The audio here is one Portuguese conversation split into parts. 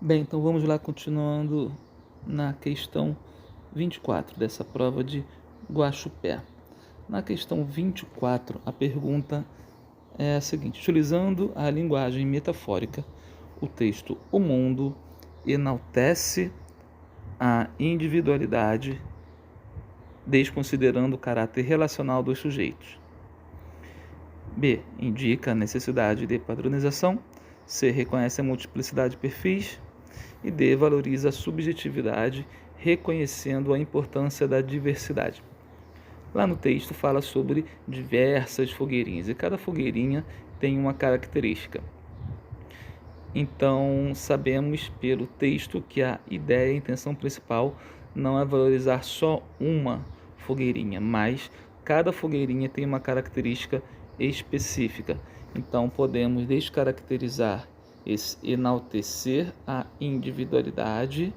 Bem, então vamos lá continuando na questão 24 dessa prova de Guaxupé. Na questão 24, a pergunta é a seguinte: utilizando a linguagem metafórica, o texto O Mundo enaltece a individualidade, desconsiderando o caráter relacional dos sujeitos. B. Indica a necessidade de padronização. C. Reconhece a multiplicidade de perfis. E D. Valoriza a subjetividade, reconhecendo a importância da diversidade. Lá no texto fala sobre diversas fogueirinhas, e cada fogueirinha tem uma característica. Então, sabemos pelo texto que a ideia, a intenção principal não é valorizar só uma fogueirinha, mas cada fogueirinha tem uma característica específica. Então, podemos descaracterizar enaltecer a individualidade,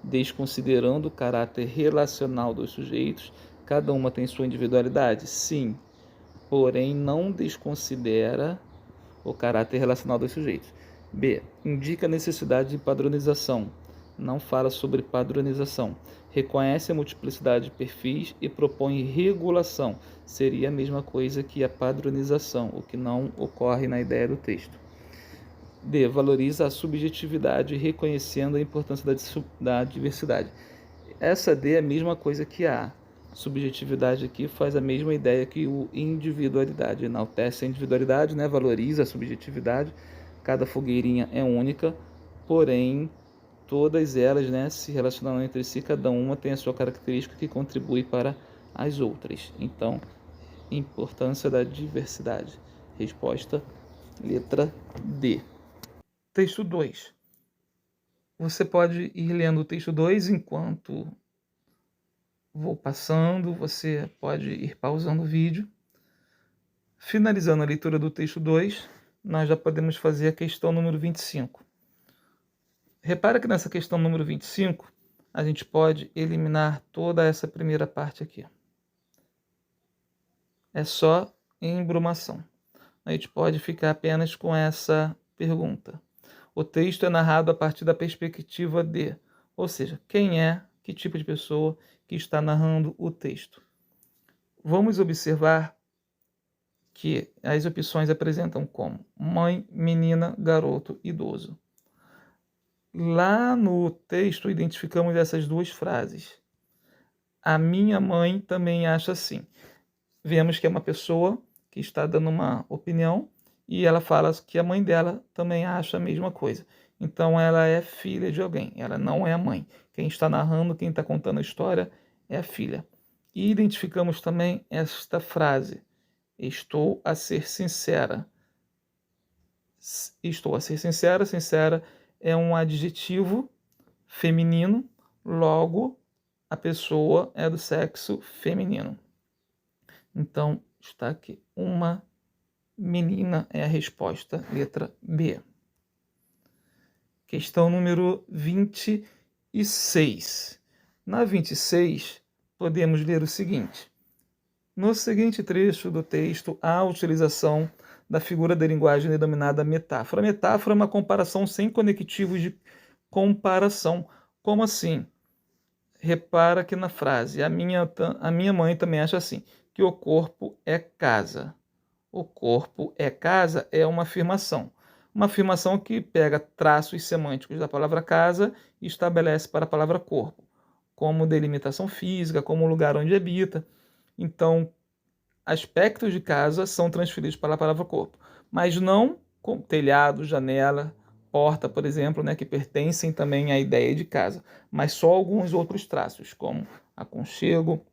desconsiderando o caráter relacional dos sujeitos. Cada uma tem sua individualidade? Sim, porém não desconsidera o caráter relacional dos sujeitos. B. Indica a necessidade de padronização. Não fala sobre padronização. Reconhece a multiplicidade de perfis e propõe regulação. Seria a mesma coisa que a padronização, o que não ocorre na ideia do texto. D. Valoriza a subjetividade, reconhecendo a importância da diversidade. Essa D é a mesma coisa que a subjetividade aqui, faz a mesma ideia que o individualidade. Enaltece a individualidade, né? Valoriza a subjetividade. Cada fogueirinha é única, porém todas elas, né, se relacionam entre si, cada uma tem a sua característica que contribui para as outras. Então, importância da diversidade. Resposta, letra D. Texto 2. Você pode ir lendo o texto 2 enquanto vou passando, você pode ir pausando o vídeo. Finalizando a leitura do texto 2, nós já podemos fazer a questão número 25. Repara que nessa questão número 25, a gente pode eliminar toda essa primeira parte aqui. É só embrumação. A gente pode ficar apenas com essa pergunta. O texto é narrado a partir da perspectiva de, ou seja, quem é, que tipo de pessoa que está narrando o texto. Vamos observar que as opções apresentam como mãe, menina, garoto, idoso. Lá no texto identificamos essas duas frases. A minha mãe também acha assim. Vemos que é uma pessoa que está dando uma opinião e ela fala que a mãe dela também acha a mesma coisa. Então ela é filha de alguém, ela não é a mãe. Quem está narrando, quem está contando a história é a filha. E identificamos também esta frase: estou a ser sincera. Estou a ser sincera. Sincera é um adjetivo feminino, logo a pessoa é do sexo feminino. Então, está aqui. Uma menina é a resposta, letra B. Questão número 26. Na 26, podemos ler o seguinte. No seguinte trecho do texto, há a utilização da figura da linguagem denominada metáfora. A metáfora é uma comparação sem conectivos de comparação. Como assim? Repara que na frase, a minha mãe também acha assim, que o corpo é casa. O corpo é casa é uma afirmação. Uma afirmação que pega traços semânticos da palavra casa e estabelece para a palavra corpo, como delimitação física, como o lugar onde habita. Então, aspectos de casa são transferidos para a palavra corpo, mas não com telhado, janela, porta, por exemplo, né, que pertencem também à ideia de casa, mas só alguns outros traços, como aconchego,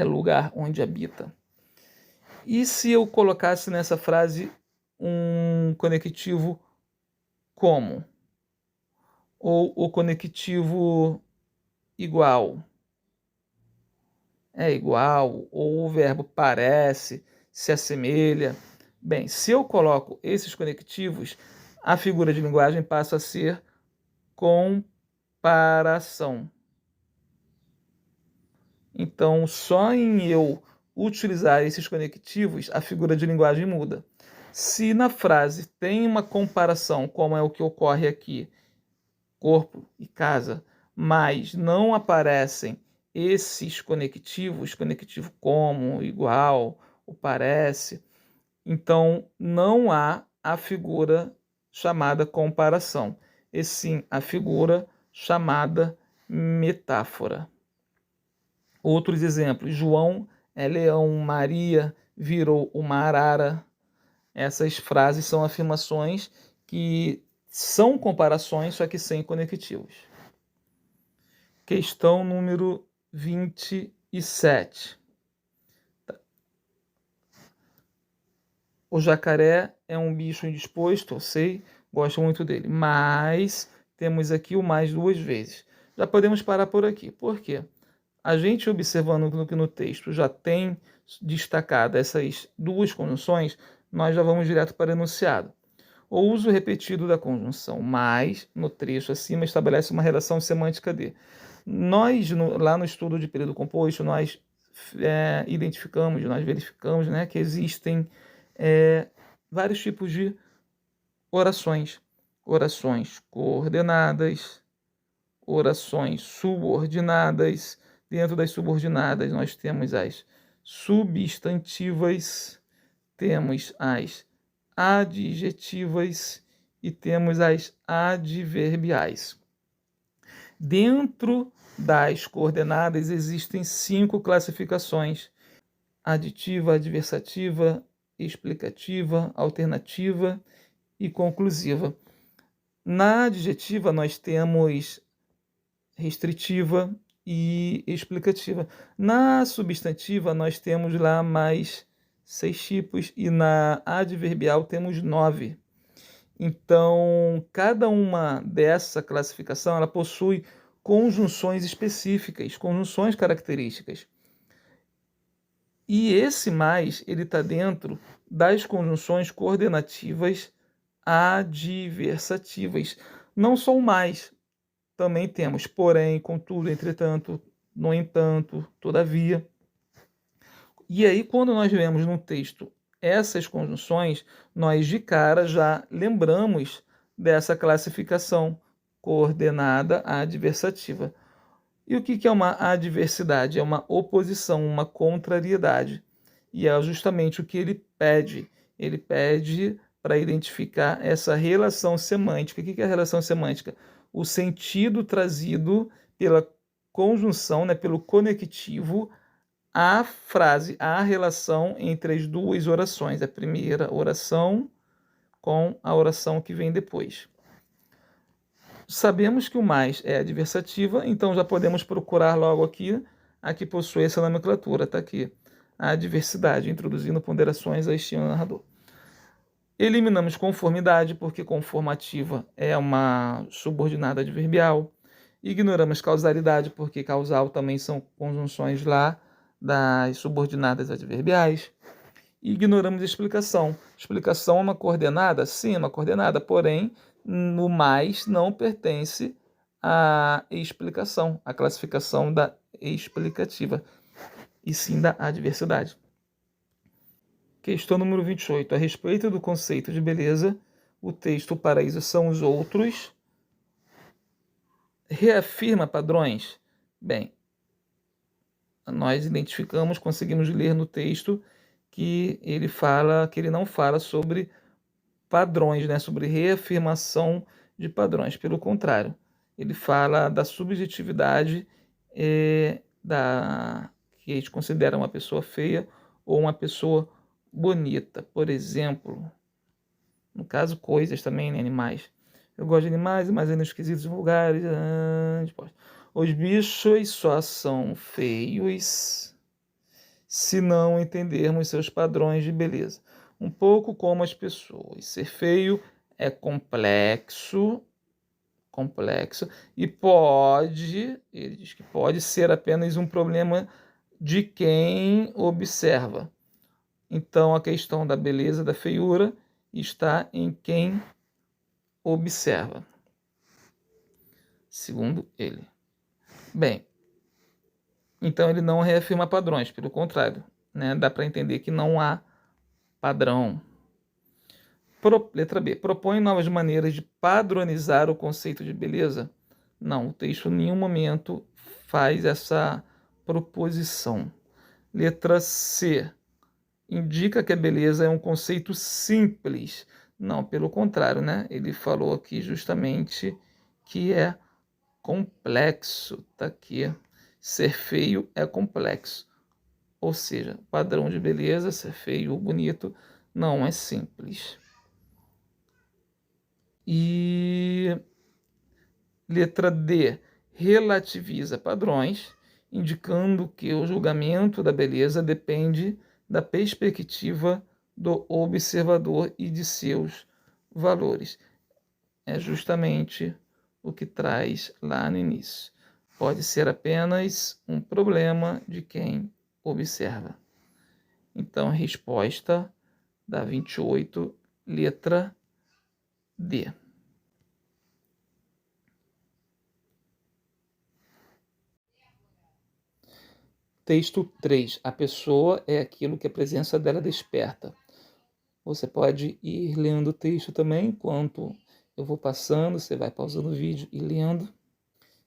lugar onde habita. E se eu colocasse nessa frase um conectivo como? Ou o conectivo igual? É igual, ou o verbo parece, se assemelha. Bem, se eu coloco esses conectivos, a figura de linguagem passa a ser comparação. Então, só em eu utilizar esses conectivos, a figura de linguagem muda. Se na frase tem uma comparação, como é o que ocorre aqui, corpo e casa, mas não aparecem esses conectivos, conectivo como, igual, o parece, então não há a figura chamada comparação, e sim a figura chamada metáfora. Outros exemplos: João é leão, Maria virou uma arara. Essas frases são afirmações que são comparações, só que sem conectivos. Questão número 27. O jacaré é um bicho indisposto, eu sei, gosto muito dele, mas temos aqui o mais duas vezes. Já podemos parar por aqui. Por quê? A gente observando que no texto já tem destacado essas duas conjunções, nós já vamos direto para o enunciado. O uso repetido da conjunção mais no trecho acima estabelece uma relação semântica de. Nós, lá no estudo de período composto, nós identificamos, nós verificamos, né, que existem vários tipos de orações. Orações coordenadas, orações subordinadas. Dentro das subordinadas, nós temos as substantivas, temos as adjetivas e temos as adverbiais. Dentro das coordenadas existem 5 classificações: aditiva, adversativa, explicativa, alternativa e conclusiva. Na adjetiva nós temos restritiva e explicativa. Na substantiva nós temos lá mais 6 tipos e na adverbial temos 9. Então, cada uma dessa classificação ela possui conjunções específicas, conjunções características. E esse mais, ele está dentro das conjunções coordenativas adversativas. Não só o mais, também temos porém, contudo, entretanto, no entanto, todavia. E aí, quando nós vemos no texto essas conjunções, nós de cara já lembramos dessa classificação coordenada adversativa. E o que é uma adversidade? É uma oposição, uma contrariedade. E é justamente o que ele pede. Ele pede para identificar essa relação semântica. O que é a relação semântica? O sentido trazido pela conjunção, né, pelo conectivo, à frase, à relação entre as duas orações. A primeira oração com a oração que vem depois. Sabemos que o mais é adversativa, então já podemos procurar logo aqui a que possui essa nomenclatura. Está aqui, a adversidade, introduzindo ponderações a estilo narrador. Eliminamos conformidade, porque conformativa é uma subordinada adverbial. Ignoramos causalidade, porque causal também são conjunções lá das subordinadas adverbiais. Ignoramos explicação. Explicação é uma coordenada? Sim, é uma coordenada, porém, no mais não pertence à explicação, à classificação da explicativa, e sim da adversidade. Questão número 28. A respeito do conceito de beleza, o texto "O paraíso são os outros" reafirma padrões? Bem, nós identificamos, conseguimos ler no texto que ele não fala sobre padrões, né, sobre reafirmação de padrões. Pelo contrário, ele fala da subjetividade que a gente considera uma pessoa feia ou uma pessoa bonita. Por exemplo, no caso, coisas também, né, animais. Eu gosto de animais, mas ainda esquisitos e vulgares. Os bichos só são feios se não entendermos seus padrões de beleza. Um pouco como as pessoas. Ser feio é complexo e ele diz que pode ser apenas um problema de quem observa. Então a questão da beleza, da feiura, está em quem observa, segundo ele. Bem, então ele não reafirma padrões, pelo contrário, né? Dá para entender que não há padrão. Letra B. Propõe novas maneiras de padronizar o conceito de beleza? Não, o texto em nenhum momento faz essa proposição. Letra C. Indica que a beleza é um conceito simples. Não, pelo contrário, né? Ele falou aqui justamente que é complexo. Tá aqui. Ser feio é complexo. Ou seja, padrão de beleza, ser feio ou bonito, não é simples. E letra D, relativiza padrões, indicando que o julgamento da beleza depende da perspectiva do observador e de seus valores. É justamente o que traz lá no início. Pode ser apenas um problema de quem observa. Então, a resposta da 28, letra D. Texto 3. A pessoa é aquilo que a presença dela desperta. Você pode ir lendo o texto também, enquanto eu vou passando, você vai pausando o vídeo e lendo.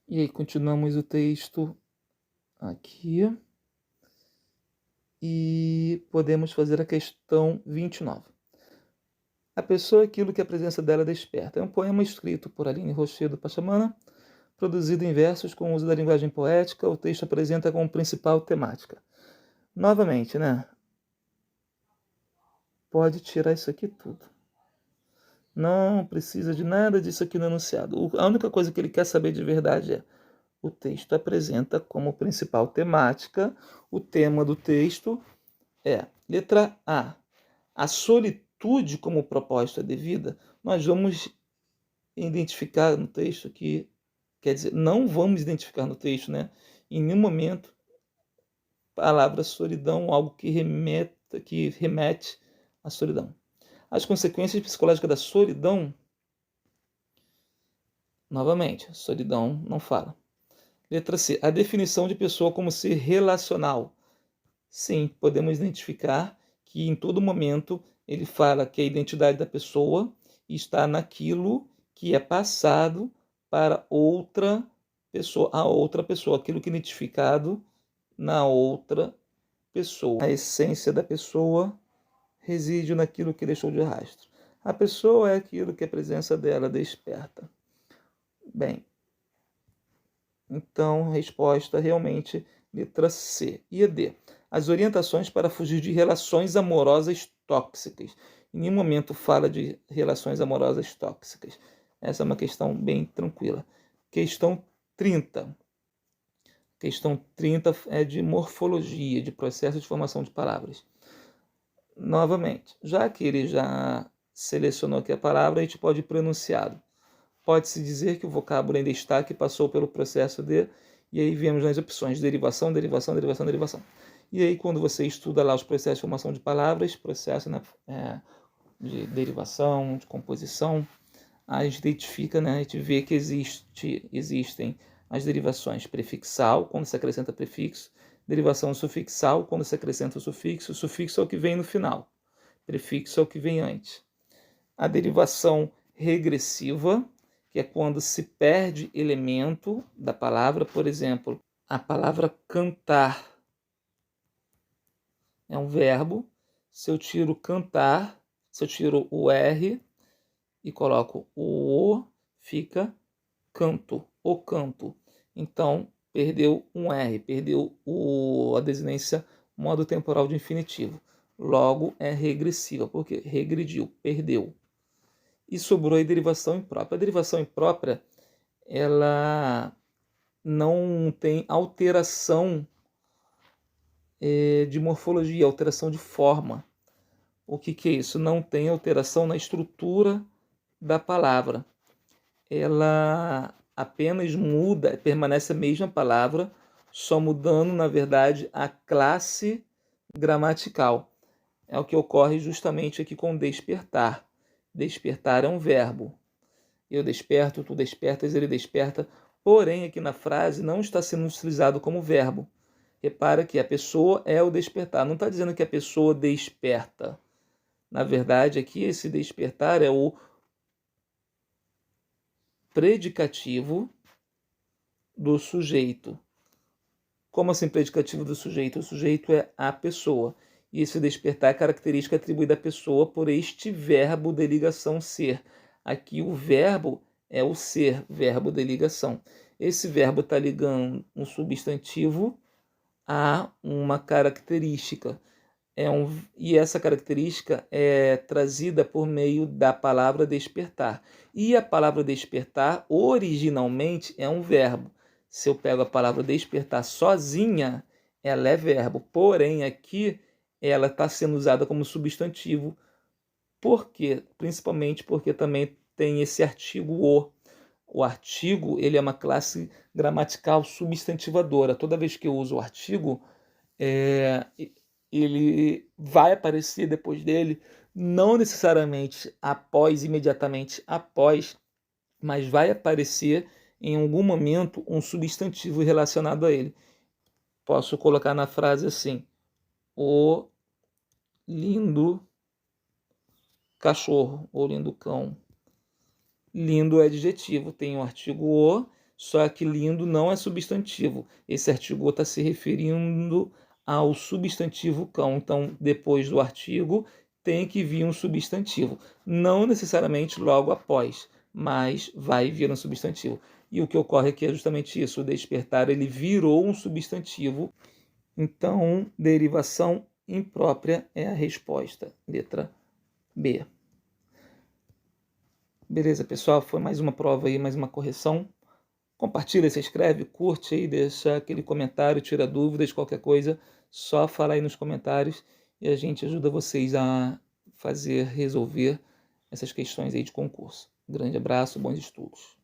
E aí continuamos o texto aqui. E podemos fazer a questão 29. A pessoa é aquilo que a presença dela desperta. É um poema escrito por Aline Rochedo Pachamama, produzido em versos com o uso da linguagem poética. O texto apresenta como principal temática. Novamente, né? Pode tirar isso aqui tudo. Não precisa de nada disso aqui no enunciado. A única coisa que ele quer saber de verdade é: o texto apresenta como principal temática, o tema do texto é, letra A solitude como proposta de vida. Nós vamos identificar no texto que, quer dizer, não vamos identificar no texto, né? Em nenhum momento, a palavra solidão, algo que remete à solidão. As consequências psicológicas da solidão, novamente, solidão não fala. Letra C, a definição de pessoa como ser relacional. Sim, podemos identificar que em todo momento ele fala que a identidade da pessoa está naquilo que é passado para outra pessoa, a outra pessoa, aquilo que é identificado na outra pessoa. A essência da pessoa reside naquilo que deixou de rastro. A pessoa é aquilo que a presença dela desperta. Bem, então, resposta realmente letra C. E a D. As orientações para fugir de relações amorosas tóxicas. Em nenhum momento fala de relações amorosas tóxicas. Essa é uma questão bem tranquila. Questão 30. Questão 30 é de morfologia, de processo de formação de palavras. Novamente, já que ele já selecionou aqui a palavra, a gente pode ir para o enunciado. Pode-se dizer que o vocábulo em destaque passou pelo processo de... E aí vemos nas opções derivação, derivação, derivação, derivação. E aí quando você estuda lá os processos de formação de palavras, processo, né, de derivação, de composição, a gente identifica, né, a gente vê que existem as derivações prefixal, quando se acrescenta prefixo, derivação sufixal, quando se acrescenta o sufixo é o que vem no final, prefixo é o que vem antes. A derivação regressiva, que é quando se perde elemento da palavra, por exemplo, a palavra cantar é um verbo. Se eu tiro cantar, se eu tiro o R e coloco o O, fica canto, o canto. Então, perdeu um R, perdeu a desinência modo temporal de infinitivo. Logo, é regressiva, porque regrediu, perdeu. E sobrou a derivação imprópria. A derivação imprópria, ela não tem alteração de morfologia, alteração de forma. O que é isso? Não tem alteração na estrutura da palavra. Ela apenas muda, permanece a mesma palavra, só mudando, na verdade, a classe gramatical. É o que ocorre justamente aqui com despertar. Despertar é um verbo. Eu desperto, tu despertas, ele desperta. Porém, aqui na frase não está sendo utilizado como verbo. Repara que a pessoa é o despertar. Não está dizendo que a pessoa desperta. Na verdade, aqui esse despertar é o predicativo do sujeito. Como assim predicativo do sujeito? O sujeito é a pessoa. E esse despertar é característica atribuída à pessoa por este verbo de ligação ser. Aqui o verbo é o ser, verbo de ligação. Esse verbo está ligando um substantivo a uma característica. E essa característica é trazida por meio da palavra despertar. E a palavra despertar, originalmente, é um verbo. Se eu pego a palavra despertar sozinha, ela é verbo. Porém, aqui, ela está sendo usada como substantivo. Por quê? Principalmente porque também tem esse artigo o. O artigo, ele é uma classe gramatical substantivadora. Toda vez que eu uso o artigo, é, ele vai aparecer depois dele, não necessariamente após, imediatamente após, mas vai aparecer em algum momento um substantivo relacionado a ele. Posso colocar na frase assim: o lindo cachorro, ou lindo cão. Lindo é adjetivo, tem o artigo o, só que lindo não é substantivo. Esse artigo o está se referindo ao substantivo cão. Então, depois do artigo, tem que vir um substantivo. Não necessariamente logo após, mas vai vir um substantivo. E o que ocorre aqui é justamente isso. O despertar, ele virou um substantivo. Então, derivação imprópria é a resposta. Letra B. Beleza, pessoal? Foi mais uma prova aí, mais uma correção. Compartilha, se inscreve, curte aí, deixa aquele comentário, tira dúvidas, qualquer coisa, só fala aí nos comentários e a gente ajuda vocês a resolver essas questões aí de concurso. Grande abraço, bons estudos.